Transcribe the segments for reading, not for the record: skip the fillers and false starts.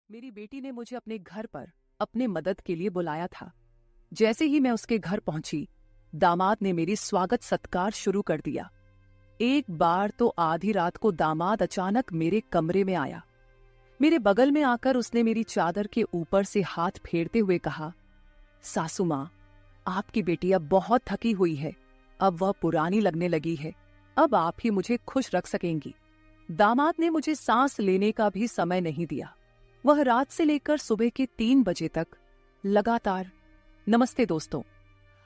मेरी बेटी ने मुझे अपने घर पर अपने मदद के लिए बुलाया था। जैसे ही मैं उसके घर पहुंची, दामाद ने मेरी स्वागत सत्कार शुरू कर दिया। एक बार तो आधी रात को दामाद अचानक मेरे कमरे में आया। मेरे बगल में आकर उसने मेरी चादर के ऊपर से हाथ फेरते हुए कहा, सासू माँ, आपकी बेटी अब बहुत थकी हुई है। अब वह पुरानी लगने लगी है। अब आप ही मुझे खुश रख सकेंगी। दामाद ने मुझे सांस लेने का भी समय नहीं दिया। वह रात से लेकर सुबह के 3 बजे तक लगातार। नमस्ते दोस्तों,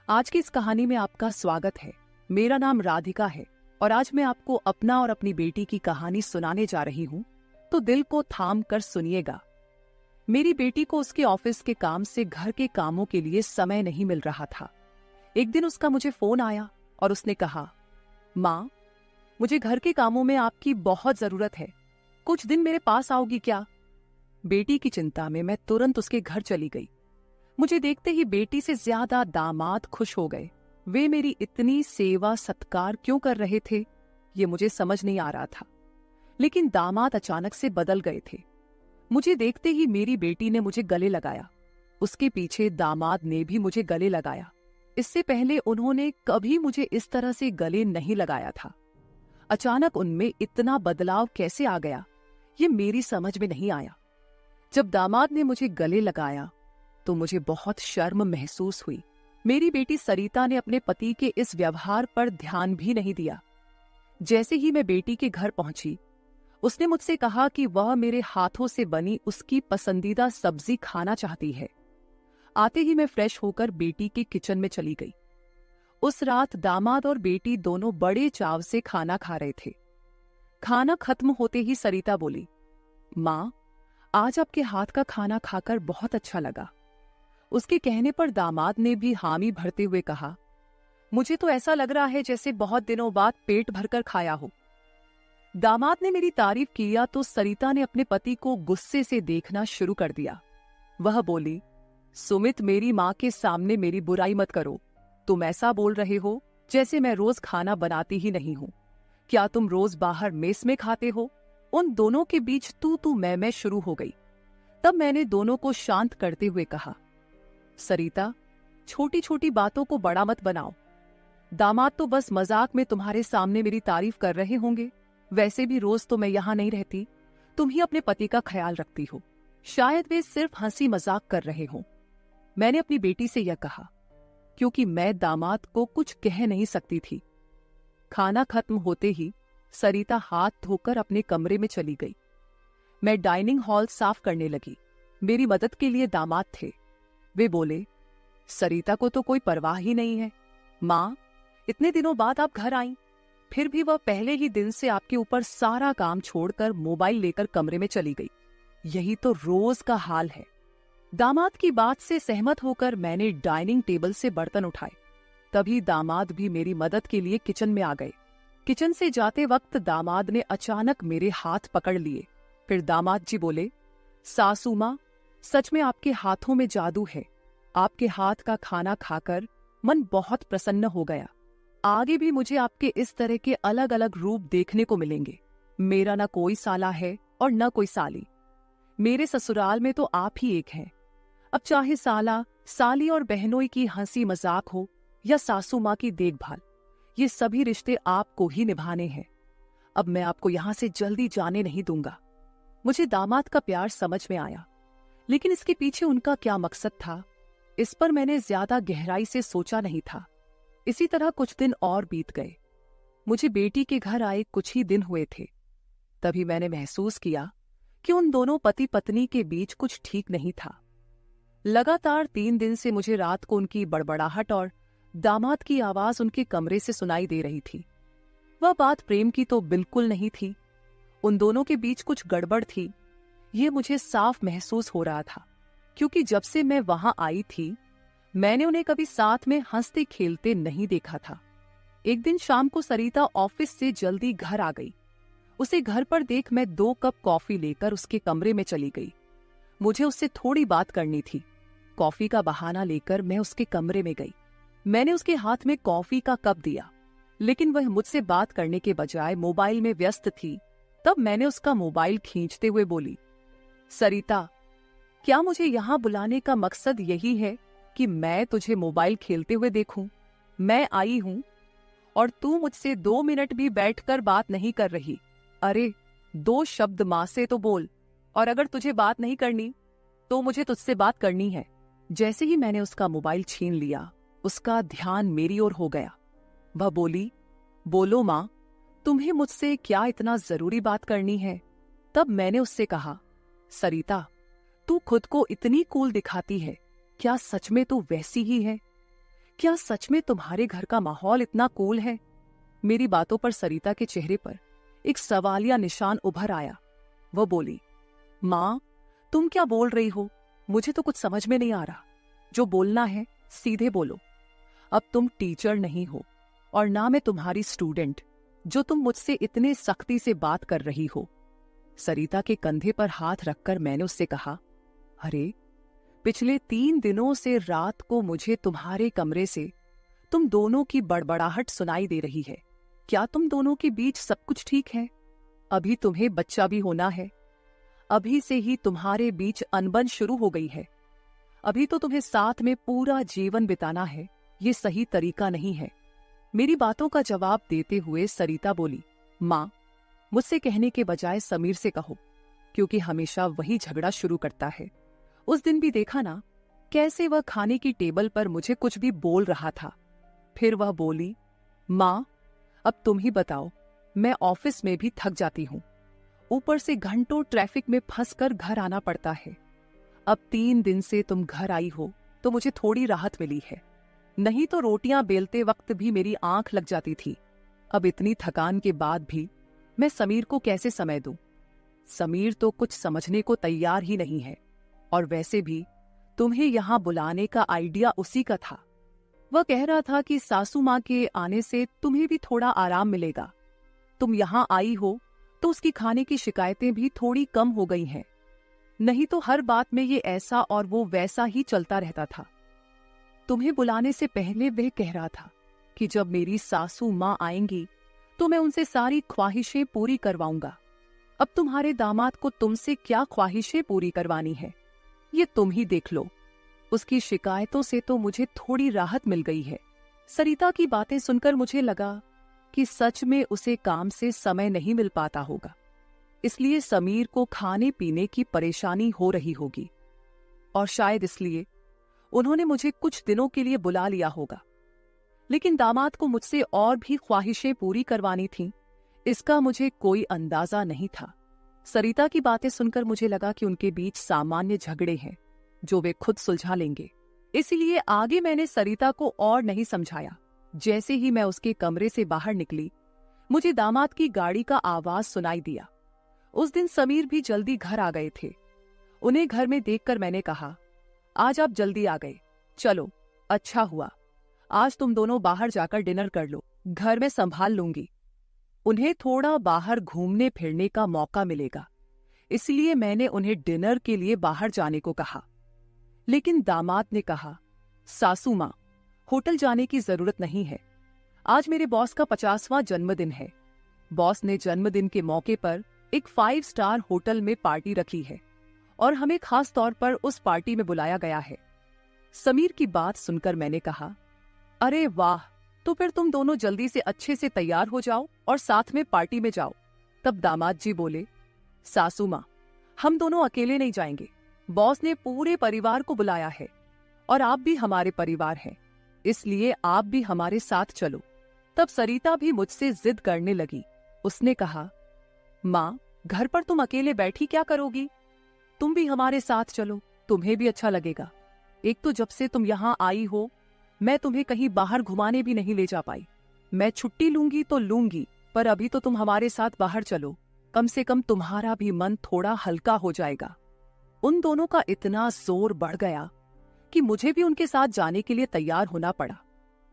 आज की इस कहानी में आपका स्वागत है। मेरा नाम राधिका है और आज मैं आपको अपना और अपनी बेटी की कहानी सुनाने जा रही हूँ, तो दिल को थाम कर सुनिएगा। मेरी बेटी को उसके ऑफिस के काम से घर के कामों के लिए समय नहीं मिल रहा था। एक दिन उसका मुझे फोन आया और उसने कहा, माँ, मुझे घर के कामों में आपकी बहुत जरूरत है। कुछ दिन मेरे पास आओगी क्या? बेटी की चिंता में मैं तुरंत उसके घर चली गई। मुझे देखते ही बेटी से ज्यादा दामाद खुश हो गए। वे मेरी इतनी सेवा सत्कार क्यों कर रहे थे, ये मुझे समझ नहीं आ रहा था। लेकिन दामाद अचानक से बदल गए थे। मुझे देखते ही मेरी बेटी ने मुझे गले लगाया। उसके पीछे दामाद ने भी मुझे गले लगाया। इससे पहले उन्होंने कभी मुझे इस तरह से गले नहीं लगाया था। अचानक उनमें इतना बदलाव कैसे आ गया, ये मेरी समझ में नहीं आया। जब दामाद ने मुझे गले लगाया तो मुझे बहुत शर्म महसूस हुई। मेरी बेटी सरिता ने अपने पति के इस व्यवहार पर ध्यान भी नहीं दिया। जैसे ही मैं बेटी के घर पहुंची, उसने मुझसे कहा कि वह मेरे हाथों से बनी उसकी पसंदीदा सब्जी खाना चाहती है। आते ही मैं फ्रेश होकर बेटी के किचन में चली गई। उस रात दामाद और बेटी दोनों बड़े चाव से खाना खा रहे थे। खाना खत्म होते ही सरिता बोली, माँ, आज आपके हाथ का खाना खाकर बहुत अच्छा लगा। उसके कहने पर दामाद ने भी हामी भरते हुए कहा, मुझे तो ऐसा लग रहा है जैसे बहुत दिनों बाद पेट भरकर खाया हो। दामाद ने मेरी तारीफ किया तो सरिता ने अपने पति को गुस्से से देखना शुरू कर दिया। वह बोली, सुमित, मेरी माँ के सामने मेरी बुराई मत करो। तुम ऐसा बोल रहे हो जैसे मैं रोज खाना बनाती ही नहीं हूँ। क्या तुम रोज बाहर मेस में खाते हो? उन दोनों के बीच तू मैं शुरू हो गई। तब मैंने दोनों को शांत करते हुए कहा, सरिता, छोटी छोटी बातों को बड़ा मत बनाओ। दामाद तो बस मजाक में तुम्हारे सामने मेरी तारीफ कर रहे होंगे। वैसे भी रोज तो मैं यहाँ नहीं रहती। तुम ही अपने पति का ख्याल रखती हो। शायद वे सिर्फ हंसी मजाक कर रहे हों। मैंने अपनी बेटी से यह कहा क्योंकि मैं दामाद को कुछ कह नहीं सकती थी। खाना खत्म होते ही सरिता हाथ धोकर अपने कमरे में चली गई। मैं डाइनिंग हॉल साफ करने लगी। मेरी मदद के लिए दामाद थे। वे बोले, सरिता को तो कोई परवाह ही नहीं है। माँ, इतने दिनों बाद आप घर आईं, फिर भी वह पहले ही दिन से आपके ऊपर सारा काम छोड़कर मोबाइल लेकर कमरे में चली गई। यही तो रोज का हाल है। दामाद की बात से सहमत होकर मैंने डाइनिंग टेबल से बर्तन उठाए। तभी दामाद भी मेरी मदद के लिए किचन में आ गए। किचन से जाते वक्त दामाद ने अचानक मेरे हाथ पकड़ लिए। फिर दामाद जी बोले, सासू माँ, सच में आपके हाथों में जादू है। आपके हाथ का खाना खाकर मन बहुत प्रसन्न हो गया। आगे भी मुझे आपके इस तरह के अलग अलग रूप देखने को मिलेंगे। मेरा न कोई साला है और न कोई साली। मेरे ससुराल में तो आप ही एक हैं। अब चाहे साला, साली और बहनोई की हंसी मजाक हो या सासू माँ की देखभाल, ये सभी रिश्ते आपको ही निभाने हैं। अब मैं आपको यहां से जल्दी जाने नहीं दूंगा। मुझे दामाद का प्यार समझ में आया, लेकिन इसके पीछे उनका क्या मकसद था, इस पर मैंने ज्यादा गहराई से सोचा नहीं था। इसी तरह कुछ दिन और बीत गए। मुझे बेटी के घर आए कुछ ही दिन हुए थे। तभी मैंने महसूस किया कि उन दोनों पति पत्नी के बीच कुछ ठीक नहीं था। लगातार 3 दिन से मुझे रात को उनकी बड़बड़ाहट और दामाद की आवाज उनके कमरे से सुनाई दे रही थी। वह बात प्रेम की तो बिल्कुल नहीं थी। उन दोनों के बीच कुछ गड़बड़ थी, ये मुझे साफ महसूस हो रहा था, क्योंकि जब से मैं वहां आई थी, मैंने उन्हें कभी साथ में हंसते खेलते नहीं देखा था। एक दिन शाम को सरिता ऑफिस से जल्दी घर आ गई। उसे घर पर देख मैं 2 कप कॉफी लेकर उसके कमरे में चली गई। मुझे उससे थोड़ी बात करनी थी। कॉफी का बहाना लेकर मैं उसके कमरे में गई। मैंने उसके हाथ में कॉफी का कप दिया, लेकिन वह मुझसे बात करने के बजाय मोबाइल में व्यस्त थी। तब मैंने उसका मोबाइल खींचते हुए बोली, सरिता, क्या मुझे यहाँ बुलाने का मकसद यही है कि मैं तुझे मोबाइल खेलते हुए देखूं? मैं आई हूं और तू मुझसे 2 मिनट भी बैठकर बात नहीं कर रही। अरे 2 शब्द माँ से तो बोल, और अगर तुझे बात नहीं करनी तो मुझे तुझसे बात करनी है। जैसे ही मैंने उसका मोबाइल छीन लिया, उसका ध्यान मेरी ओर हो गया। वह बोली, बोलो माँ, तुम्हें मुझसे क्या इतना जरूरी बात करनी है? तब मैंने उससे कहा, सरिता, तू खुद को इतनी कूल दिखाती है, क्या सच में तू वैसी ही है? क्या सच में तुम्हारे घर का माहौल इतना कूल है? मेरी बातों पर सरिता के चेहरे पर एक सवालिया निशान उभर आया। वह बोली, माँ, तुम क्या बोल रही हो? मुझे तो कुछ समझ में नहीं आ रहा। जो बोलना है सीधे बोलो। अब तुम टीचर नहीं हो और ना मैं तुम्हारी स्टूडेंट, जो तुम मुझसे इतने सख्ती से बात कर रही हो। सरिता के कंधे पर हाथ रखकर मैंने उससे कहा, अरे पिछले 3 दिनों से रात को मुझे तुम्हारे कमरे से तुम दोनों की बड़बड़ाहट सुनाई दे रही है। क्या तुम दोनों के बीच सब कुछ ठीक है? अभी तुम्हें बच्चा भी होना है। अभी से ही तुम्हारे बीच अनबन शुरू हो गई है। अभी तो तुम्हें साथ में पूरा जीवन बिताना है। ये सही तरीका नहीं है। मेरी बातों का जवाब देते हुए सरिता बोली, माँ, मुझसे कहने के बजाय समीर से कहो, क्योंकि हमेशा वही झगड़ा शुरू करता है। उस दिन भी देखा ना, कैसे वह खाने की टेबल पर मुझे कुछ भी बोल रहा था। फिर वह बोली, माँ, अब तुम ही बताओ, मैं ऑफिस में भी थक जाती हूँ। ऊपर से घंटों ट्रैफिक में फंसकर घर आना पड़ता है। अब 3 दिन से तुम घर आई हो तो मुझे थोड़ी राहत मिली है, नहीं तो रोटियां बेलते वक्त भी मेरी आंख लग जाती थी। अब इतनी थकान के बाद भी मैं समीर को कैसे समय दूं? समीर तो कुछ समझने को तैयार ही नहीं है। और वैसे भी तुम्हें यहां बुलाने का आइडिया उसी का था। वह कह रहा था कि सासू माँ के आने से तुम्हें भी थोड़ा आराम मिलेगा। तुम यहां आई हो तो उसकी खाने की शिकायतें भी थोड़ी कम हो गई हैं। नहीं तो हर बात में ये ऐसा और वो वैसा ही चलता रहता था। तुम्हें बुलाने से पहले वह कह रहा था कि जब मेरी सासू माँ आएंगी तो मैं उनसे सारी ख्वाहिशें पूरी करवाऊंगा। अब तुम्हारे दामाद को तुमसे क्या ख्वाहिशें पूरी करवानी है, ये तुम ही देख लो। उसकी शिकायतों से तो मुझे थोड़ी राहत मिल गई है। सरिता की बातें सुनकर मुझे लगा कि सच में उसे काम से समय नहीं मिल पाता होगा, इसलिए समीर को खाने पीने की परेशानी हो रही होगी, और शायद इसलिए उन्होंने मुझे कुछ दिनों के लिए बुला लिया होगा। लेकिन दामाद को मुझसे और भी ख्वाहिशें पूरी करवानी थीं, इसका मुझे कोई अंदाजा नहीं था। सरिता की बातें सुनकर मुझे लगा कि उनके बीच सामान्य झगड़े हैं जो वे खुद सुलझा लेंगे। इसीलिए आगे मैंने सरिता को और नहीं समझाया। जैसे ही मैं उसके कमरे से बाहर निकली, मुझे दामाद की गाड़ी का आवाज सुनाई दिया। उस दिन समीर भी जल्दी घर आ गए थे। उन्हें घर में देखकर मैंने कहा, आज आप जल्दी आ गए, चलो अच्छा हुआ। आज तुम दोनों बाहर जाकर डिनर कर लो, घर में संभाल लूंगी। उन्हें थोड़ा बाहर घूमने फिरने का मौका मिलेगा, इसलिए मैंने उन्हें डिनर के लिए बाहर जाने को कहा। लेकिन दामाद ने कहा, सासू माँ, होटल जाने की जरूरत नहीं है। आज मेरे बॉस का 50वां जन्मदिन है। बॉस ने जन्मदिन के मौके पर एक 5 स्टार होटल में पार्टी रखी है और हमें खास तौर पर उस पार्टी में बुलाया गया है। समीर की बात सुनकर मैंने कहा, अरे वाह, तो फिर तुम दोनों जल्दी से अच्छे से तैयार हो जाओ और साथ में पार्टी में जाओ। तब दामाद जी बोले, सासू माँ, हम दोनों अकेले नहीं जाएंगे। बॉस ने पूरे परिवार को बुलाया है और आप भी हमारे परिवार हैं, इसलिए आप भी हमारे साथ चलो। तब सरिता भी मुझसे जिद करने लगी। उसने कहा, माँ, घर पर तुम अकेले बैठी क्या करोगी? तुम भी हमारे साथ चलो, तुम्हें भी अच्छा लगेगा। एक तो जब से तुम यहाँ आई हो, मैं तुम्हें कहीं बाहर घुमाने भी नहीं ले जा पाई। मैं छुट्टी लूंगी तो लूंगी, पर अभी तो तुम हमारे साथ बाहर चलो, कम से कम तुम्हारा भी मन थोड़ा हल्का हो जाएगा। उन दोनों का इतना जोर बढ़ गया कि मुझे भी उनके साथ जाने के लिए तैयार होना पड़ा।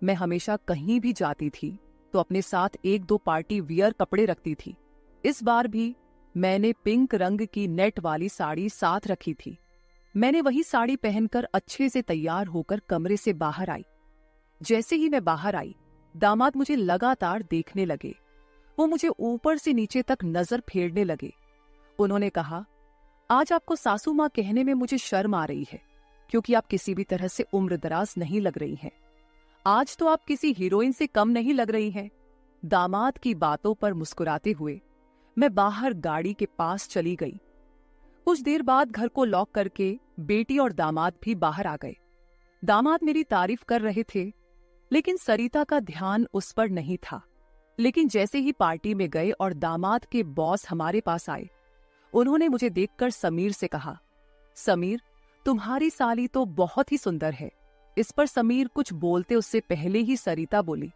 मैं हमेशा कहीं भी जाती थी तो अपने साथ 1-2 पार्टी वियर कपड़े रखती थी। इस बार भी मैंने पिंक रंग की नेट वाली साड़ी साथ रखी थी। मैंने वही साड़ी पहनकर अच्छे से तैयार होकर कमरे से बाहर आई। जैसे ही मैं बाहर आई, दामाद मुझे लगातार देखने लगे। वो मुझे ऊपर से नीचे तक नजर फेरने लगे। उन्होंने कहा, आज आपको सासू माँ कहने में मुझे शर्म आ रही है, क्योंकि आप किसी भी तरह से उम्रदराज नहीं लग रही हैं। आज तो आप किसी हीरोइन से कम नहीं लग रही हैं। दामाद की बातों पर मुस्कुराते हुए मैं बाहर गाड़ी के पास चली गई। कुछ देर बाद घर को लॉक करके बेटी और दामाद भी बाहर आ गए। दामाद मेरी तारीफ कर रहे थे, लेकिन सरिता का ध्यान उस पर नहीं था। लेकिन जैसे ही पार्टी में गए और दामाद के बॉस हमारे पास आए, उन्होंने मुझे देखकर समीर से कहा, समीर, तुम्हारी साली तो बहुत ही सुंदर है। इस पर समीर कुछ बोलते उससे पहले ही सरिता बोली,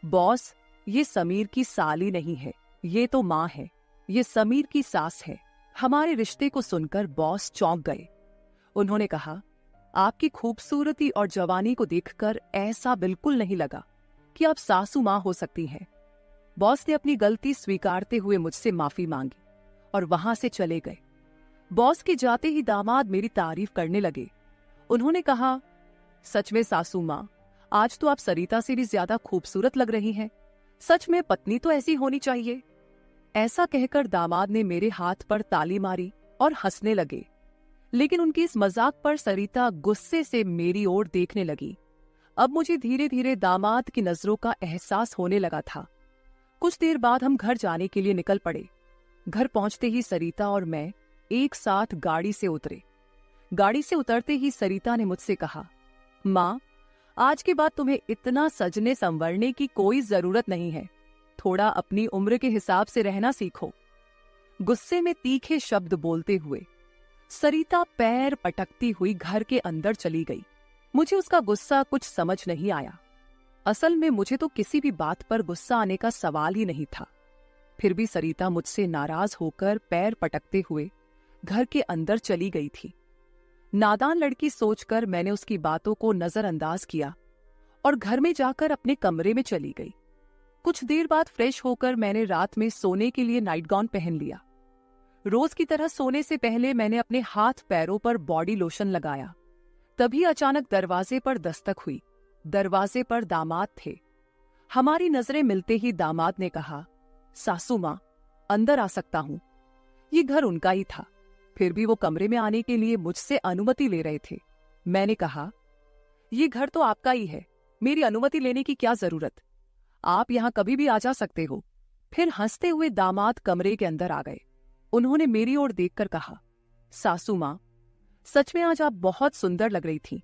बॉस, ये समीर की साली नहीं है, ये तो माँ है, ये समीर की सास है। हमारे रिश्ते को सुनकर बॉस चौंक गए। उन्होंने कहा, आपकी खूबसूरती और जवानी को देखकर ऐसा बिल्कुल नहीं लगा कि आप सासू माँ हो सकती हैं। बॉस ने अपनी गलती स्वीकारते हुए मुझसे माफी मांगी और वहां से चले गए। बॉस के जाते ही दामाद मेरी तारीफ करने लगे। उन्होंने कहा, सच में सासू माँ, आज तो आप सरिता से भी ज्यादा खूबसूरत लग रही हैं। सच में पत्नी तो ऐसी होनी चाहिए। ऐसा कहकर दामाद ने मेरे हाथ पर ताली मारी और हंसने लगे। लेकिन उनकी इस मजाक पर सरिता गुस्से से मेरी ओर देखने लगी। अब मुझे धीरे धीरे दामाद की नजरों का एहसास होने लगा था। कुछ देर बाद हम घर जाने के लिए निकल पड़े। घर पहुंचते ही सरिता और मैं एक साथ गाड़ी से उतरे। गाड़ी से उतरते ही सरिता ने मुझसे कहा, माँ, आज के बाद तुम्हें इतना सजने संवरने की कोई जरूरत नहीं है। थोड़ा अपनी उम्र के हिसाब से रहना सीखो। गुस्से में तीखे शब्द बोलते हुए सरिता पैर पटकती हुई घर के अंदर चली गई। मुझे उसका गुस्सा कुछ समझ नहीं आया। असल में मुझे तो किसी भी बात पर गुस्सा आने का सवाल ही नहीं था। फिर भी सरिता मुझसे नाराज होकर पैर पटकते हुए घर के अंदर चली गई थी। नादान लड़की सोचकर मैंने उसकी बातों को नजरअंदाज किया और घर में जाकर अपने कमरे में चली गई। कुछ देर बाद फ्रेश होकर मैंने रात में सोने के लिए नाइट गाउन पहन लिया। रोज की तरह सोने से पहले मैंने अपने हाथ पैरों पर बॉडी लोशन लगाया। तभी अचानक दरवाजे पर दस्तक हुई। दरवाजे पर दामाद थे। हमारी नजरें मिलते ही दामाद ने कहा, सासू माँ, अंदर आ सकता हूं। ये घर उनका ही था, फिर भी वो कमरे में आने के लिए मुझसे अनुमति ले रहे थे। मैंने कहा, ये घर तो आपका ही है, मेरी अनुमति लेने की क्या जरूरत, आप यहां कभी भी आ जा सकते हो। फिर हंसते हुए दामाद कमरे के अंदर आ गए। उन्होंने मेरी ओर देखकर कहा, सासू माँ, सच में आज आप बहुत सुंदर लग रही थी।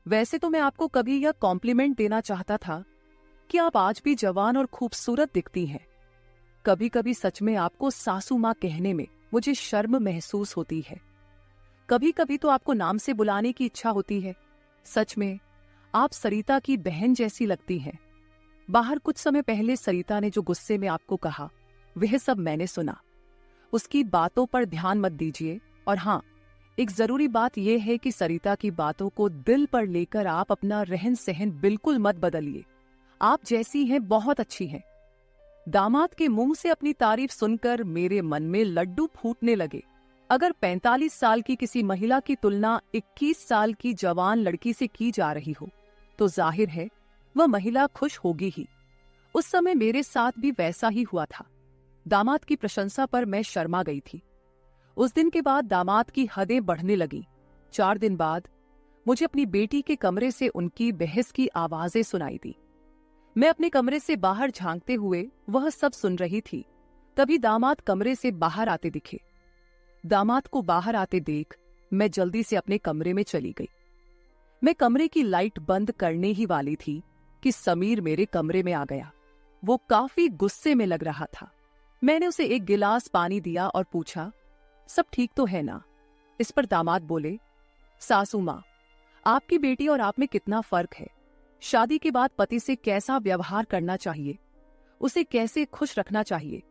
वैसे तो मैं आपको कभी यह कॉम्प्लीमेंट देना चाहता था कि आप आज भी जवान और खूबसूरत दिखती हैं। कभी कभी सच में आपको सासू माँ कहने में मुझे शर्म महसूस होती है। कभी कभी तो आपको नाम से बुलाने की इच्छा होती है। सच में आप सरिता की बहन जैसी लगती हैं। बाहर कुछ समय पहले सरिता ने जो गुस्से में आपको कहा, वह सब मैंने सुना। उसकी बातों पर ध्यान मत दीजिए। और हाँ, एक जरूरी बात यह है कि सरिता की बातों को दिल पर लेकर आप अपना रहन सहन बिल्कुल मत बदलिए। आप जैसी हैं बहुत अच्छी हैं। दामाद के मुंह से अपनी तारीफ सुनकर मेरे मन में लड्डू फूटने लगे। अगर 45 साल की किसी महिला की तुलना 21 साल की जवान लड़की से की जा रही हो, तो जाहिर है वह महिला खुश होगी ही। उस समय मेरे साथ भी वैसा ही हुआ था। दामाद की प्रशंसा पर मैं शर्मा गई थी। उस दिन के बाद दामाद की हदें बढ़ने लगी। 4 दिन बाद मुझे अपनी बेटी के कमरे से उनकी बहस की आवाजें सुनाई दी। मैं अपने कमरे से बाहर झांकते हुए वह सब सुन रही थी। तभी दामाद कमरे से बाहर आते दिखे। दामाद को बाहर आते देख मैं जल्दी से अपने कमरे में चली गई। मैं कमरे की लाइट बंद करने ही वाली थी कि समीर मेरे कमरे में आ गया। वो काफी गुस्से में लग रहा था। मैंने उसे एक गिलास पानी दिया और पूछा, सब ठीक तो है ना? इस पर दामाद बोले, सासू माँ, आपकी बेटी और आप में कितना फर्क है। शादी के बाद पति से कैसा व्यवहार करना चाहिए, उसे कैसे खुश रखना चाहिए,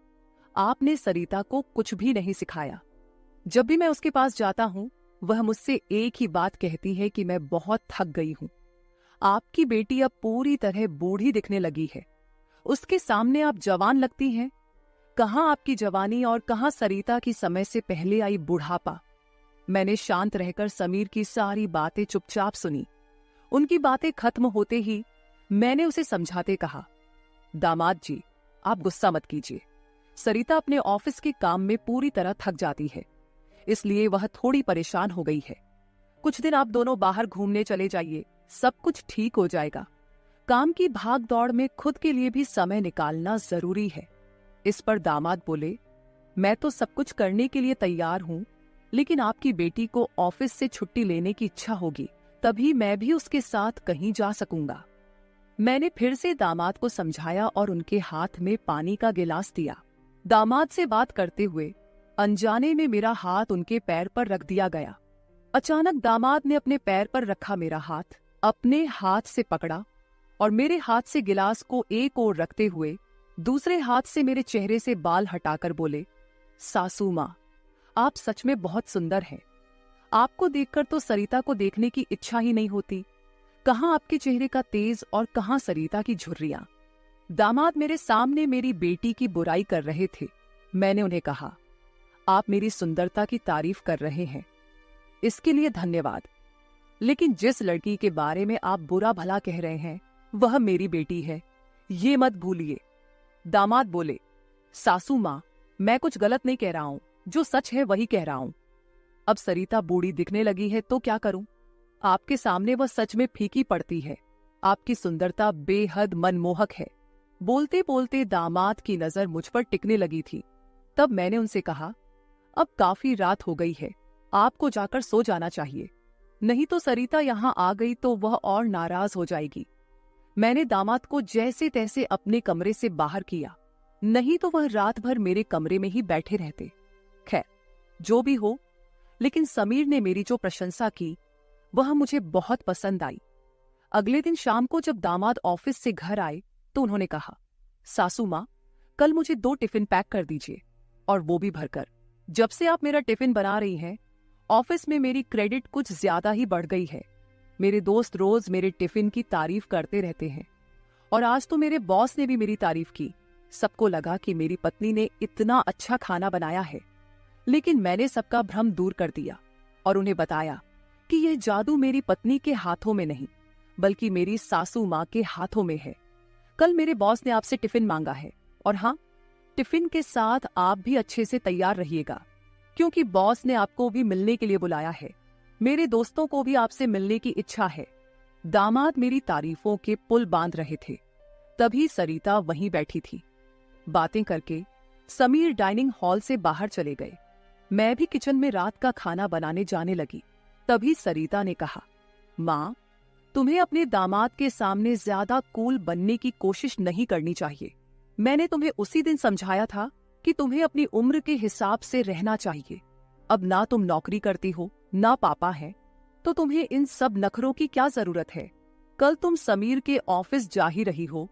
आपने सरिता को कुछ भी नहीं सिखाया। जब भी मैं उसके पास जाता हूं, वह मुझसे एक ही बात कहती है कि मैं बहुत थक गई हूं। आपकी बेटी अब पूरी तरह बूढ़ी दिखने लगी है। उसके सामने आप जवान लगती हैं। कहां आपकी जवानी और कहां सरिता की समय से पहले आई बुढ़ापा। मैंने शांत रहकर समीर की सारी बातें चुपचाप सुनी। उनकी बातें खत्म होते ही मैंने उसे समझाते कहा, दामाद जी, आप गुस्सा मत कीजिए। सरिता अपने ऑफिस के काम में पूरी तरह थक जाती है। इसलिए वह थोड़ी परेशान हो गई है। कुछ दिन आप दोनों बाहर घूमने चले जाइए, सब कुछ ठीक हो जाएगा। काम की भाग दौड़ में खुद के लिए भी समय निकालना जरूरी है। इस पर दामाद बोले, मैं तो सब कुछ करने के लिए तैयार हूँ, लेकिन आपकी बेटी को ऑफिस से छुट्टी लेने की इच्छा होगी, तभी मैं भी उसके साथ कहीं जा सकूंगा। मैंने फिर से दामाद को समझाया और उनके हाथ में पानी का गिलास दिया। दामाद से बात करते हुए अनजाने में मेरा हाथ उनके पैर पर रख दिया गया। अचानक दामाद ने अपने पैर पर रखा मेरा हाथ अपने हाथ से पकड़ा और मेरे हाथ से गिलास को एक ओर रखते हुए दूसरे हाथ से मेरे चेहरे से बाल हटाकर बोले, सासू माँ, आप सच में बहुत सुंदर हैं। आपको देखकर तो सरिता को देखने की इच्छा ही नहीं होती। कहाँ आपके चेहरे का तेज और कहाँ सरिता की झुर्रियां। दामाद मेरे सामने मेरी बेटी की बुराई कर रहे थे। मैंने उन्हें कहा, आप मेरी सुंदरता की तारीफ कर रहे हैं, इसके लिए धन्यवाद, लेकिन जिस लड़की के बारे में आप बुरा भला कह रहे हैं वह मेरी बेटी है, ये मत भूलिए। दामाद बोले, सासू माँ, मैं कुछ गलत नहीं कह रहा हूं, जो सच है वही कह रहा हूं। अब सरिता बूढ़ी दिखने लगी है तो क्या करूं? आपके सामने वह सच में फीकी पड़ती है। आपकी सुंदरता बेहद मनमोहक है। बोलते बोलते दामाद की नजर मुझ पर टिकने लगी थी। तब मैंने उनसे कहा, अब काफी रात हो गई है, आपको जाकर सो जाना चाहिए, नहीं तो सरिता यहाँ आ गई तो वह और नाराज हो जाएगी। मैंने दामाद को जैसे तैसे अपने कमरे से बाहर किया, नहीं तो वह रात भर मेरे कमरे में ही बैठे रहते। खैर, जो भी हो, लेकिन समीर ने मेरी जो प्रशंसा की वह मुझे बहुत पसंद आई। अगले दिन शाम को जब दामाद ऑफिस से घर आए तो उन्होंने कहा, सासू माँ, कल मुझे 2 टिफिन पैक कर दीजिए, और वो भी भरकर। जब से आप मेरा टिफिन बना रही हैं, ऑफिस में मेरी क्रेडिट कुछ ज्यादा ही बढ़ गई है। मेरे दोस्त रोज मेरे टिफिन की तारीफ करते रहते हैं, और आज तो मेरे बॉस ने भी मेरी तारीफ की। सबको लगा कि मेरी पत्नी ने इतना अच्छा खाना बनाया है, लेकिन मैंने सबका भ्रम दूर कर दिया और उन्हें बताया कि यह जादू मेरी पत्नी के हाथों में नहीं, बल्कि मेरी सासू माँ के हाथों में है। कल मेरे बॉस ने आपसे टिफिन मांगा है, और हाँ, टिफिन के साथ आप भी अच्छे से तैयार रहिएगा, क्योंकि बॉस ने आपको भी मिलने के लिए बुलाया है। मेरे दोस्तों को भी आपसे मिलने की इच्छा है। दामाद मेरी तारीफों के पुल बांध रहे थे, तभी सरिता वहीं बैठी थी। बातें करके समीर डाइनिंग हॉल से बाहर चले गए। मैं भी किचन में रात का खाना बनाने जाने लगी। तभी सरिता ने कहा, माँ, तुम्हें अपने दामाद के सामने ज्यादा कूल बनने की कोशिश नहीं करनी चाहिए। मैंने तुम्हें उसी दिन समझाया था कि तुम्हें अपनी उम्र के हिसाब से रहना चाहिए। अब ना तुम नौकरी करती हो, ना पापा है, तो तुम्हें इन सब नखरों की क्या जरूरत है? कल तुम समीर के ऑफिस जा ही रही हो,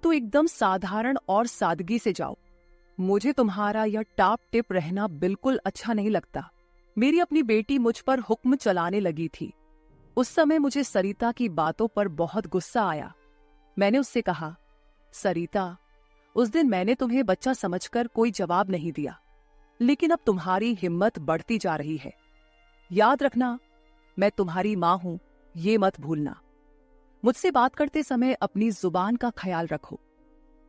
तो एकदम साधारण और सादगी से जाओ। मुझे तुम्हारा यह टाप टिप रहना बिल्कुल अच्छा नहीं लगता। मेरी अपनी बेटी मुझ पर हुक्म चलाने लगी थी। उस समय मुझे सरिता की बातों पर बहुत गुस्सा आया। मैंने उससे कहा, सरिता, उस दिन मैंने तुम्हें बच्चा समझकर कोई जवाब नहीं दिया, लेकिन अब तुम्हारी हिम्मत बढ़ती जा रही है। याद रखना, मैं तुम्हारी माँ हूं, ये मत भूलना। मुझसे बात करते समय अपनी जुबान का ख्याल रखो।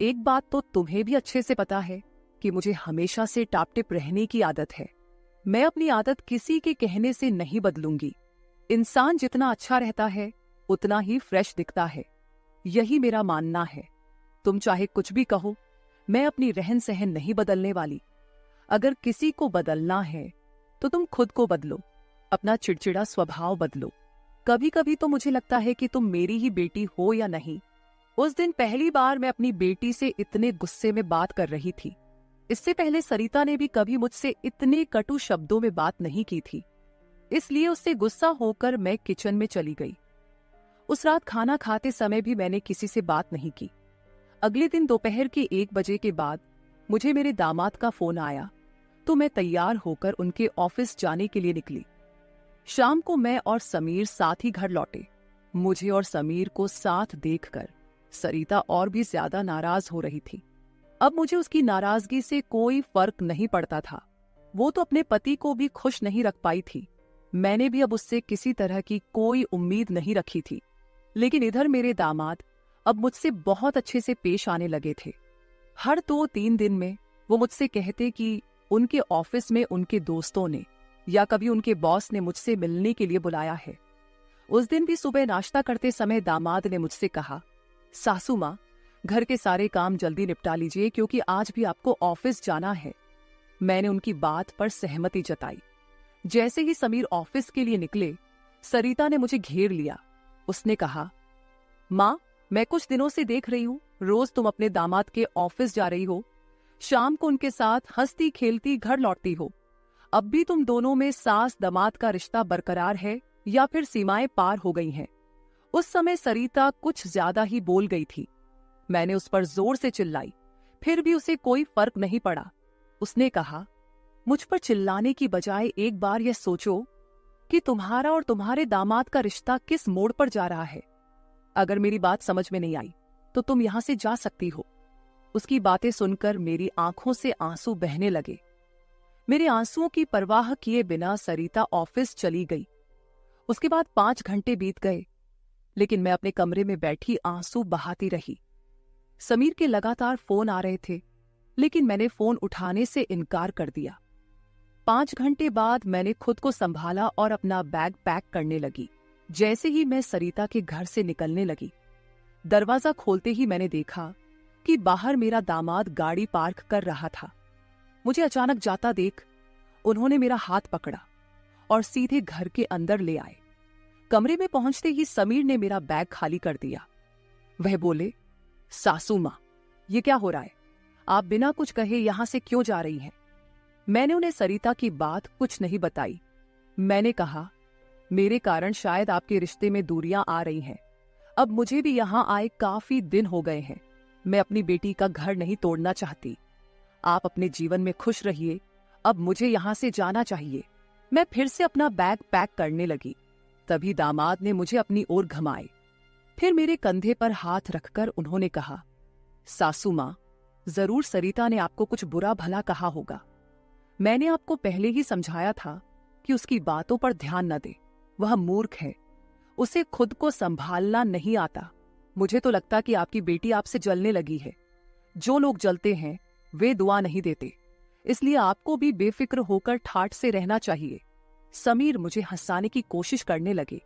एक बात तो तुम्हें भी अच्छे से पता है कि मुझे हमेशा से टापटिप रहने की आदत है। मैं अपनी आदत किसी के कहने से नहीं बदलूंगी। इंसान जितना अच्छा रहता है उतना ही फ्रेश दिखता है, यही मेरा मानना है। तुम चाहे कुछ भी कहो, मैं अपनी रहन सहन नहीं बदलने वाली। अगर किसी को बदलना है तो तुम खुद को बदलो, अपना चिड़चिड़ा स्वभाव बदलो। कभी कभी तो मुझे लगता है कि तुम मेरी ही बेटी हो या नहीं। उस दिन पहली बार मैं अपनी बेटी से इतने गुस्से में बात कर रही थी। इससे पहले सरिता ने भी कभी मुझसे इतने कटु शब्दों में बात नहीं की थी। इसलिए उससे गुस्सा होकर मैं किचन में चली गई। उस रात खाना खाते समय भी मैंने किसी से बात नहीं की। अगले दिन दोपहर के 1 बजे के बाद मुझे मेरे दामाद का फोन आया, तो मैं तैयार होकर उनके ऑफिस जाने के लिए निकली। शाम को मैं और समीर साथ ही घर लौटे। मुझे और समीर को साथ देखकर सरिता और भी ज्यादा नाराज हो रही थी। अब मुझे उसकी नाराजगी से कोई फर्क नहीं पड़ता था। वो तो अपने पति को भी खुश नहीं रख पाई थी। मैंने भी अब उससे किसी तरह की कोई उम्मीद नहीं रखी थी। लेकिन इधर मेरे दामाद अब मुझसे बहुत अच्छे से पेश आने लगे थे। हर 2-3 दिन में वो मुझसे कहते कि उनके ऑफिस में उनके दोस्तों ने या कभी उनके बॉस ने मुझसे मिलने के लिए बुलाया है। उस दिन भी सुबह नाश्ता करते समय दामाद ने मुझसे कहा, सासू माँ, घर के सारे काम जल्दी निपटा लीजिए क्योंकि आज भी आपको ऑफिस जाना है। मैंने उनकी बात पर सहमति जताई। जैसे ही समीर ऑफिस के लिए निकले, सरिता ने मुझे घेर लिया। उसने कहा, माँ, मैं कुछ दिनों से देख रही हूँ, रोज तुम अपने दामाद के ऑफिस जा रही हो, शाम को उनके साथ हंसती खेलती घर लौटती हो। अब भी तुम दोनों में सास दामाद का रिश्ता बरकरार है या फिर सीमाएं पार हो गई हैं? उस समय सरिता कुछ ज्यादा ही बोल गई थी। मैंने उस पर जोर से चिल्लाई, फिर भी उसे कोई फर्क नहीं पड़ा। उसने कहा, मुझ पर चिल्लाने की बजाय एक बार यह सोचो कि तुम्हारा और तुम्हारे दामाद का रिश्ता किस मोड़ पर जा रहा है। अगर मेरी बात समझ में नहीं आई तो तुम यहां से जा सकती हो। उसकी बातें सुनकर मेरी आंखों से आंसू बहने लगे। मेरे आंसुओं की परवाह किए बिना सरिता ऑफिस चली गई। उसके बाद 5 घंटे बीत गए, लेकिन मैं अपने कमरे में बैठी आंसू बहाती रही। समीर के लगातार फोन आ रहे थे, लेकिन मैंने फोन उठाने से इनकार कर दिया। 5 घंटे बाद मैंने खुद को संभाला और अपना बैग पैक करने लगी। जैसे ही मैं सरिता के घर से निकलने लगी, दरवाजा खोलते ही मैंने देखा कि बाहर मेरा दामाद गाड़ी पार्क कर रहा था। मुझे अचानक जाता देख उन्होंने मेरा हाथ पकड़ा और सीधे घर के अंदर ले आए। कमरे में पहुंचते ही समीर ने मेरा बैग खाली कर दिया। वह बोले, सासू मां, ये क्या हो रहा है? आप बिना कुछ कहे यहां से क्यों जा रही हैं? मैंने उन्हें सरिता की बात कुछ नहीं बताई। मैंने कहा, मेरे कारण शायद आपके रिश्ते में दूरियां आ रही हैं। अब मुझे भी यहां आए काफी दिन हो गए हैं। मैं अपनी बेटी का घर नहीं तोड़ना चाहती। आप अपने जीवन में खुश रहिए, अब मुझे यहां से जाना चाहिए। मैं फिर से अपना बैग पैक करने लगी। तभी दामाद ने मुझे अपनी ओर घुमाए। फिर मेरे कंधे पर हाथ रखकर उन्होंने कहा, सासू मां, जरूर सरिता ने आपको कुछ बुरा भला कहा होगा। मैंने आपको पहले ही समझाया था कि उसकी बातों पर ध्यान न दे। वह मूर्ख है, उसे खुद को संभालना नहीं आता। मुझे तो लगता कि आपकी बेटी आपसे जलने लगी है। जो लोग जलते हैं वे दुआ नहीं देते, इसलिए आपको भी बेफिक्र होकर ठाठ से रहना चाहिए। समीर मुझे हंसाने की कोशिश करने लगे।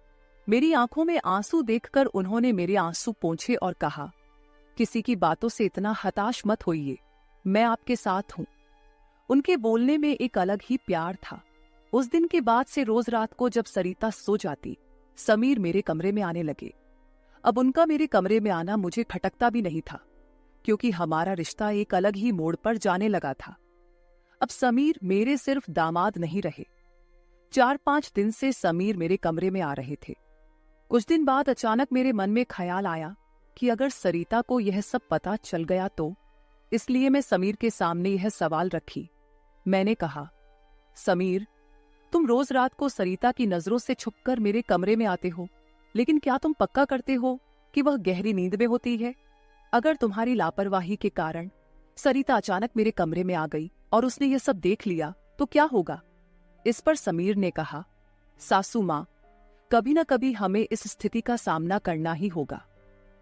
मेरी आंखों में आंसू देखकर उन्होंने मेरे आंसू पोंछे और कहा, किसी की बातों से इतना हताश मत होइए, मैं आपके साथ हूं। उनके बोलने में एक अलग ही प्यार था। उस दिन के बाद से रोज रात को जब सरिता सो जाती, समीर मेरे कमरे में आने लगे। अब उनका मेरे कमरे में आना मुझे खटकता भी नहीं था, क्योंकि हमारा रिश्ता एक अलग ही मोड़ पर जाने लगा था। अब समीर मेरे सिर्फ दामाद नहीं रहे। 4-5 दिन से समीर मेरे कमरे में आ रहे थे। कुछ दिन बाद अचानक मेरे मन में ख्याल आया कि अगर सरिता को यह सब पता चल गया तो, इसलिए मैं समीर के सामने यह सवाल रखी। मैंने कहा, समीर, तुम रोज रात को सरिता की नजरों से छुपकर मेरे कमरे में आते हो, लेकिन क्या तुम पक्का करते हो कि वह गहरी नींद में होती है? अगर तुम्हारी लापरवाही के कारण सरिता अचानक मेरे कमरे में आ गई और उसने यह सब देख लिया तो क्या होगा? इस पर समीर ने कहा, सासू मां, कभी न कभी हमें इस स्थिति का सामना करना ही होगा।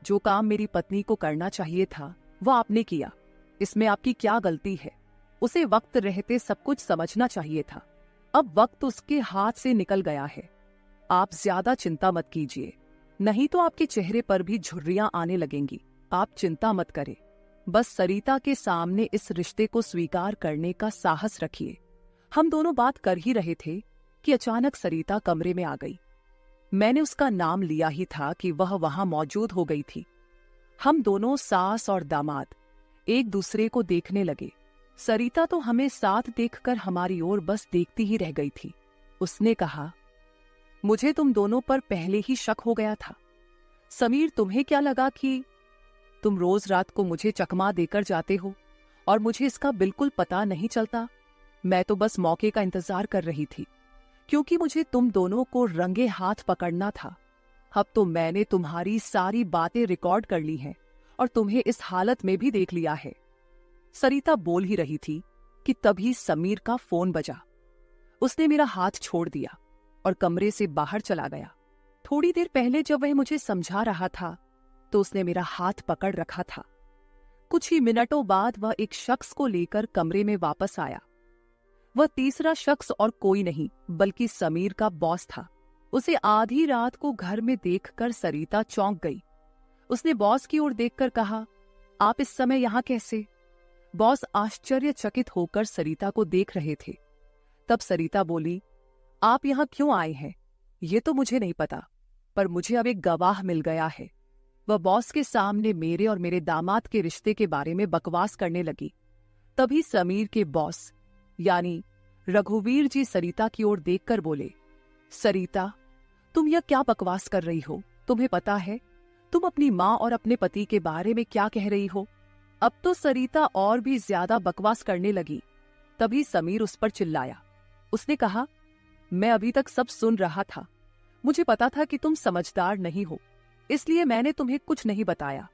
जो काम मेरी पत्नी को करना चाहिए था वह आपने किया, इसमें आपकी क्या गलती है? उसे वक्त रहते सब कुछ समझना चाहिए था। अब वक्त उसके हाथ से निकल गया है। आप ज्यादा चिंता मत कीजिए, नहीं तो आपके चेहरे पर भी झुर्रियां आने लगेंगी। आप चिंता मत करें, बस सरिता के सामने इस रिश्ते को स्वीकार करने का साहस रखिए। हम दोनों बात कर ही रहे थे कि अचानक सरिता कमरे में आ गई। मैंने उसका नाम लिया ही था कि वह वहां मौजूद हो गई थी। हम दोनों सास और दामाद एक दूसरे को देखने लगे। सरिता तो हमें साथ देखकर हमारी ओर बस देखती ही रह गई थी। उसने कहा, मुझे तुम दोनों पर पहले ही शक हो गया था। समीर, तुम्हें क्या लगा कि तुम रोज रात को मुझे चकमा देकर जाते हो और मुझे इसका बिल्कुल पता नहीं चलता? मैं तो बस मौके का इंतजार कर रही थी, क्योंकि मुझे तुम दोनों को रंगे हाथ पकड़ना था। अब तो मैंने तुम्हारी सारी बातें रिकॉर्ड कर ली हैं और तुम्हें इस हालत में भी देख लिया है। सरिता बोल ही रही थी कि तभी समीर का फोन बजा। उसने मेरा हाथ छोड़ दिया और कमरे से बाहर चला गया। थोड़ी देर पहले जब वह मुझे समझा रहा था तो उसने मेरा हाथ पकड़ रखा था। कुछ ही मिनटों बाद वह एक शख्स को लेकर कमरे में वापस आया। वह तीसरा शख्स और कोई नहीं बल्कि समीर का बॉस था। उसे आधी रात को घर में देखकर सरिता चौंक गई। उसने बॉस की ओर देखकर कहा, आप इस समय यहाँ कैसे? बॉस आश्चर्यचकित होकर सरिता को देख रहे थे। तब सरिता बोली, आप यहाँ क्यों आए हैं ये तो मुझे नहीं पता, पर मुझे अब एक गवाह मिल गया है। वह बॉस के सामने मेरे और मेरे दामाद के रिश्ते के बारे में बकवास करने लगी। तभी समीर के बॉस यानी रघुवीर जी सरिता की ओर देखकर बोले, सरिता, तुम यह क्या बकवास कर रही हो? तुम्हें पता है तुम अपनी माँ और अपने पति के बारे में क्या कह रही हो? अब तो सरिता और भी ज्यादा बकवास करने लगी। तभी समीर उस पर चिल्लाया। उसने कहा, मैं अभी तक सब सुन रहा था। मुझे पता था कि तुम समझदार नहीं हो, इसलिए मैंने तुम्हें कुछ नहीं बताया।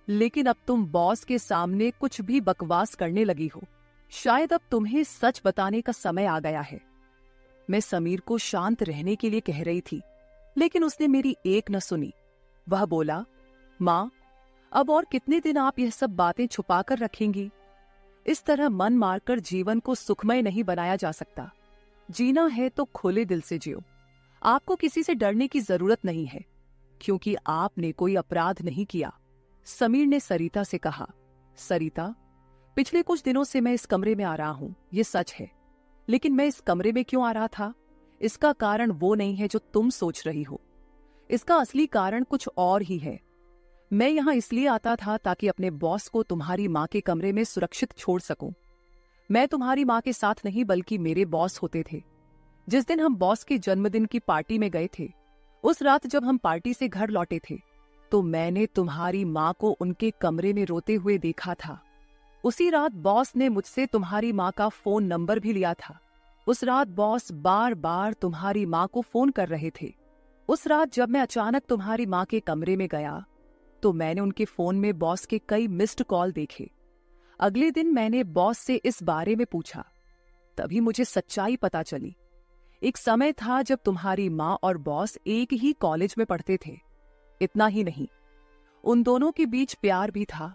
लेकिन अब तुम बॉस के सामने कुछ भी बकवास करने लगी हो। शायद अब तुम्हें सच बताने का समय आ गया है। मैं समीर को शांत रहने के लिए कह रही थी, लेकिन उसने मेरी एक न सुनी। वह बोला, माँ, अब और कितने दिन आप यह सब बातें छुपा कर रखेंगी? इस तरह मन मारकर जीवन को सुखमय नहीं बनाया जा सकता। जीना है तो खुले दिल से जियो। आपको किसी से डरने की जरूरत नहीं है, क्योंकि आपने कोई अपराध नहीं किया। समीर ने सरिता से कहा, सरिता, पिछले कुछ दिनों से मैं इस कमरे में आ रहा हूं, ये सच है। लेकिन मैं इस कमरे में क्यों आ रहा था, इसका कारण वो नहीं है जो तुम सोच रही हो। इसका असली कारण कुछ और ही है। मैं यहां इसलिए आता था ताकि अपने बॉस को तुम्हारी माँ के कमरे में सुरक्षित छोड़ सकूं। मैं तुम्हारी माँ के साथ नहीं बल्कि मेरे बॉस होते थे। जिस दिन हम बॉस के जन्मदिन की पार्टी में गए थे, उस रात जब हम पार्टी से घर लौटे थे, तो मैंने तुम्हारी माँ को उनके कमरे में रोते हुए देखा था। उसी रात बॉस ने मुझसे तुम्हारी माँ का फोन नंबर भी लिया था। उस रात बॉस बार बार तुम्हारी माँ को फोन कर रहे थे। उस रात जब मैं अचानक तुम्हारी माँ के कमरे में गया, तो मैंने उनके फोन में बॉस के कई मिस्ड कॉल देखे। अगले दिन मैंने बॉस से इस बारे में पूछा, तभी मुझे सच्चाई पता चली। एक समय था जब तुम्हारी माँ और बॉस एक ही कॉलेज में पढ़ते थे। इतना ही नहीं, उन दोनों के बीच प्यार भी था,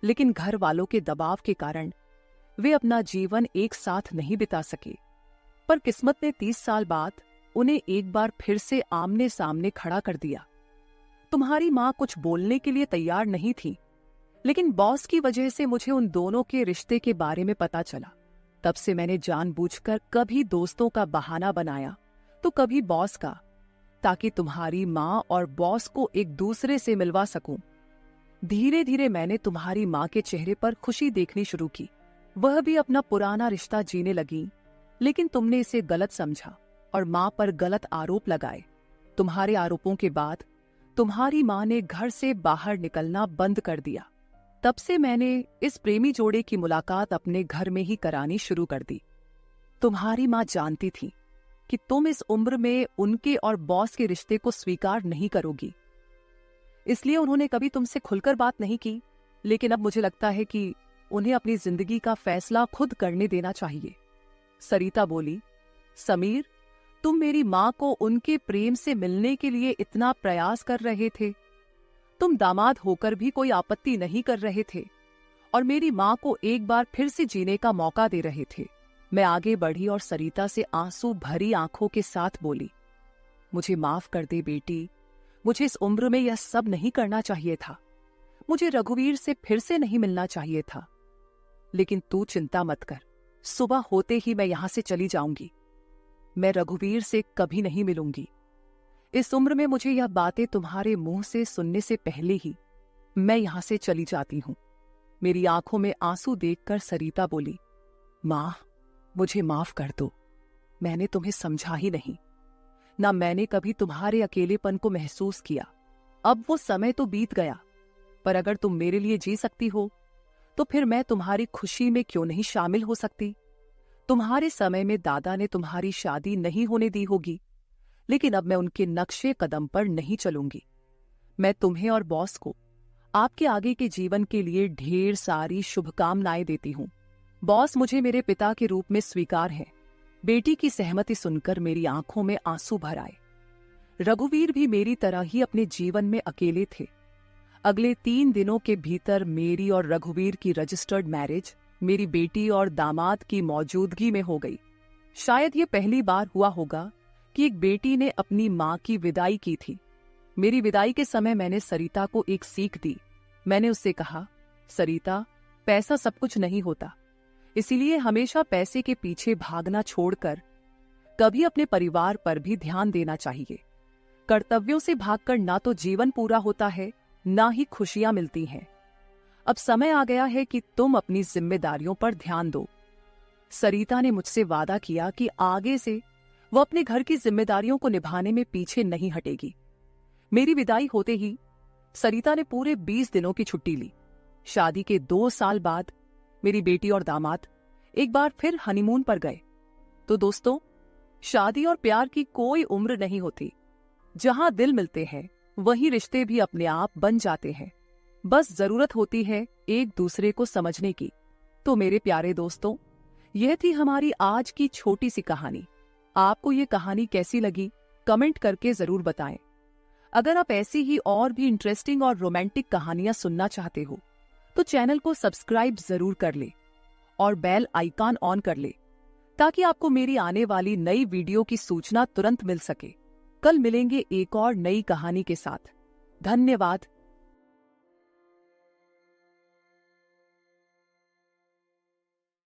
लेकिन घर वालों के दबाव के कारण वे अपना जीवन एक साथ नहीं बिता सके। पर किस्मत ने 30 साल बाद उन्हें एक बार फिर से आमने सामने खड़ा कर दिया। तुम्हारी माँ कुछ बोलने के लिए तैयार नहीं थी, लेकिन बॉस की वजह से मुझे उन दोनों के रिश्ते के बारे में पता चला। तब से मैंने जानबूझकर कभी दोस्तों का बहाना बनाया तो कभी बॉस का, ताकि तुम्हारी माँ और बॉस को एक दूसरे से मिलवा सकूं। धीरे धीरे मैंने तुम्हारी माँ के चेहरे पर खुशी देखनी शुरू की। वह भी अपना पुराना रिश्ता जीने लगी, लेकिन तुमने इसे गलत समझा और माँ पर गलत आरोप लगाए। तुम्हारे आरोपों के बाद तुम्हारी माँ ने घर से बाहर निकलना बंद कर दिया। तब से मैंने इस प्रेमी जोड़े की मुलाकात अपने घर में ही करानी शुरू कर दी। तुम्हारी माँ जानती थी कि तुम इस उम्र में उनके और बॉस के रिश्ते को स्वीकार नहीं करोगी, इसलिए उन्होंने कभी तुमसे खुलकर बात नहीं की। लेकिन अब मुझे लगता है कि उन्हें अपनी जिंदगी का फैसला खुद करने देना चाहिए। सरिता बोली, समीर, तुम मेरी माँ को उनके प्रेम से मिलने के लिए इतना प्रयास कर रहे थे। तुम दामाद होकर भी कोई आपत्ति नहीं कर रहे थे और मेरी माँ को एक बार फिर से जीने का मौका दे रहे थे। मैं आगे बढ़ी और सरिता से आंसू भरी आंखों के साथ बोली, मुझे माफ कर दे बेटी, मुझे इस उम्र में यह सब नहीं करना चाहिए था। मुझे रघुवीर से फिर से नहीं मिलना चाहिए था। लेकिन तू चिंता मत कर, सुबह होते ही मैं यहां से चली जाऊंगी। मैं रघुवीर से कभी नहीं मिलूंगी। इस उम्र में मुझे यह बातें तुम्हारे मुंह से सुनने से पहले ही मैं यहां से चली जाती हूं। मेरी आंखों में आंसू देखकर सरिता बोली, मां, मुझे माफ कर दो। मैंने तुम्हें समझा ही नहीं, ना मैंने कभी तुम्हारे अकेलेपन को महसूस किया। अब वो समय तो बीत गया, पर अगर तुम मेरे लिए जी सकती हो तो फिर मैं तुम्हारी खुशी में क्यों नहीं शामिल हो सकती। तुम्हारे समय में दादा ने तुम्हारी शादी नहीं होने दी होगी, लेकिन अब मैं उनके नक्शे कदम पर नहीं चलूंगी। मैं तुम्हें और बॉस को आपके आगे के जीवन के लिए ढेर सारी शुभकामनाएं देती हूं। बॉस मुझे मेरे पिता के रूप में स्वीकार है। बेटी की सहमति सुनकर मेरी आंखों में आंसू भर आए। रघुवीर भी मेरी तरह ही अपने जीवन में अकेले थे। अगले 3 दिनों के भीतर मेरी और रघुवीर की रजिस्टर्ड मैरिज मेरी बेटी और दामाद की मौजूदगी में हो गई। शायद ये पहली बार हुआ होगा कि एक बेटी ने अपनी मां की विदाई की थी। मेरी विदाई के समय मैंने सरिता को एक सीख दी। मैंने उससे कहा, सरिता, पैसा सब कुछ नहीं होता, इसीलिए हमेशा पैसे के पीछे भागना छोड़कर कभी अपने परिवार पर भी ध्यान देना चाहिए। कर्तव्यों से भागकर ना तो जीवन पूरा होता है, ना ही खुशियां मिलती हैं। अब समय आ गया है कि तुम अपनी जिम्मेदारियों पर ध्यान दो। सरिता ने मुझसे वादा किया कि आगे से वो अपने घर की जिम्मेदारियों को निभाने में पीछे नहीं हटेगी। मेरी विदाई होते ही सरिता ने पूरे 20 दिनों की छुट्टी ली। शादी के 2 साल बाद मेरी बेटी और दामाद एक बार फिर हनीमून पर गए। तो दोस्तों, शादी और प्यार की कोई उम्र नहीं होती। जहां दिल मिलते हैं वहीं रिश्ते भी अपने आप बन जाते हैं। बस जरूरत होती है एक दूसरे को समझने की। तो मेरे प्यारे दोस्तों, यह थी हमारी आज की छोटी सी कहानी। आपको ये कहानी कैसी लगी कमेंट करके जरूर बताएं। अगर आप ऐसी ही और भी इंटरेस्टिंग और रोमांटिक कहानियां सुनना चाहते हो तो चैनल को सब्सक्राइब जरूर कर ले और बेल आइकॉन ऑन कर ले, ताकि आपको मेरी आने वाली नई वीडियो की सूचना तुरंत मिल सके। कल मिलेंगे एक और नई कहानी के साथ। धन्यवाद।